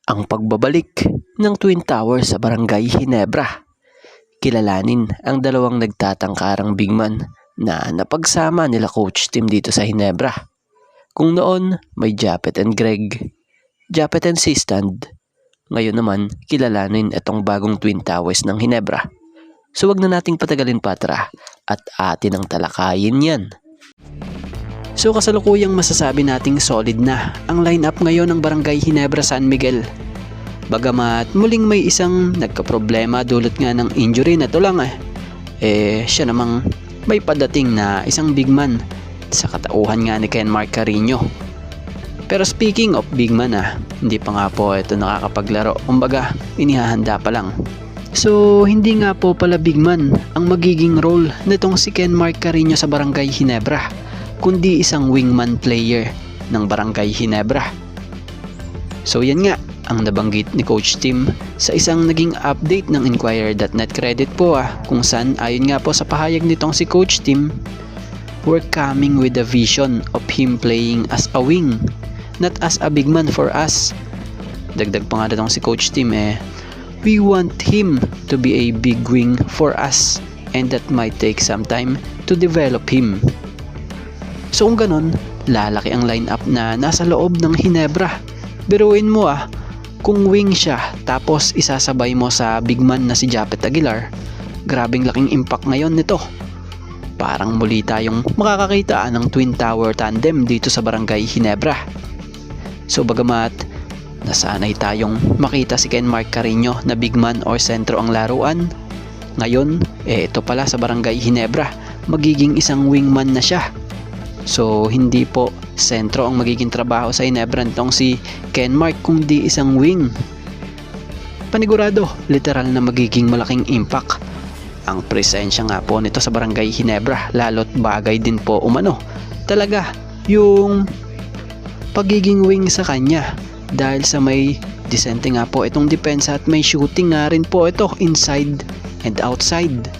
Ang pagbabalik ng Twin Towers sa Barangay Ginebra. Kilalanin ang dalawang nagtatangkarang bigman na napagsama nila Coach Tim dito sa Ginebra. Kung noon may Japet and Greg, Japet and C-Stand, ngayon naman kilalanin itong bagong Twin Towers ng Ginebra. So wag na nating patagalin pa, tara at atin ang talakayin yan. So kasalukuyang masasabi nating solid na ang lineup ngayon ng Barangay Ginebra San Miguel. Bagamat muling may isang nagkaproblema dulot nga ng injury na to lang siya namang may padating na isang big man sa katauhan nga ni Kenmark Carino. Pero speaking of big man hindi pa nga po ito nakakapaglaro, kumbaga inihahanda pa lang. So hindi nga po pala big man ang magiging role nitong si Kenmark Carino sa Barangay Ginebra, kundi isang wingman player ng Barangay Ginebra. So yan nga ang nabanggit ni Coach Tim sa isang naging update ng Inquirer.net credit po kung saan ayon nga po sa pahayag nitong si Coach Tim, we're coming with a vision of him playing as a wing, not as a big man for us. Dagdag pa nga nitong si Coach Tim we want him to be a big wing for us and that might take some time to develop him. So kung ganun, lalaki ang lineup na nasa loob ng Ginebra. Biruin mo kung wing siya tapos isasabay mo sa big man na si Japet Aguilar, grabing laking impact ngayon nito. Parang muli tayong makakakita ng Twin Tower tandem dito sa Barangay Ginebra. So bagamat nasanay tayong makita si Kenmark Carino na big man or sentro ang laruan, ngayon ito pala sa Barangay Ginebra magiging isang wingman na siya. So hindi po sentro ang magiging trabaho sa Ginebra nitong si Kenmark, kundi isang wing. Panigurado, literal na magiging malaking impact ang presensya nga po nito sa Barangay Ginebra, lalo't bagay din po umano talaga yung pagiging wing sa kanya dahil sa may disente nga po itong depensa at may shooting nga rin po ito inside and outside.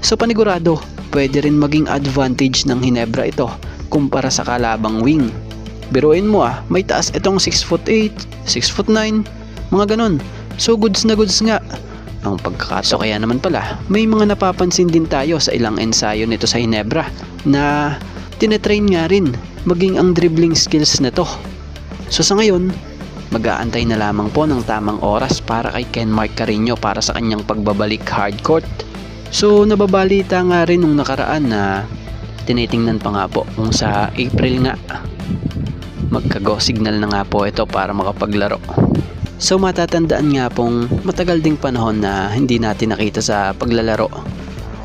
So panigurado, pwede rin maging advantage ng Ginebra ito kumpara sa kalabang wing. Biruin mo may taas itong 6'8", 6'9", mga ganun. So goods na goods nga ang pagkakato. So kaya naman pala may mga napapansin din tayo sa ilang ensayo nito sa Ginebra na tinetrain nga rin maging ang dribbling skills nito. So sa ngayon, mag-aantay na lamang po ng tamang oras para kay Kenmark Carino para sa kanyang pagbabalik hardcourt. So nababalita nga rin nung nakaraan na tinitingnan pa nga po kung sa April nga magka-go signal na nga po ito para makapaglaro. So matatandaan nga pong matagal ding panahon na hindi natin nakita sa paglalaro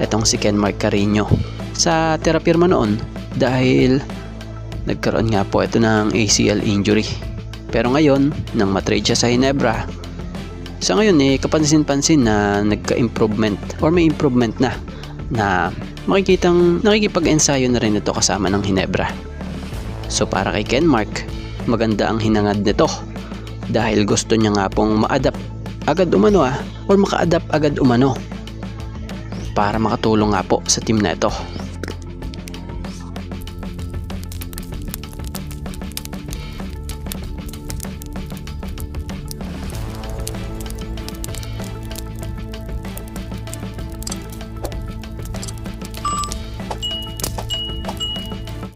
itong si Kenmark Carino sa terapirma noon dahil nagkaroon nga po ito ng ACL injury. Pero ngayon, nang matrade siya sa Ginebra, sa ngayon kapansin-pansin na nagka-improvement or may improvement na makikitang nakikipag-ensayo na rin ito kasama ng Ginebra. So para kay Kenmark, maganda ang hinangad nito dahil gusto niya nga pong ma-adapt agad umano or maka-adapt agad umano para makatulong nga po sa team na ito.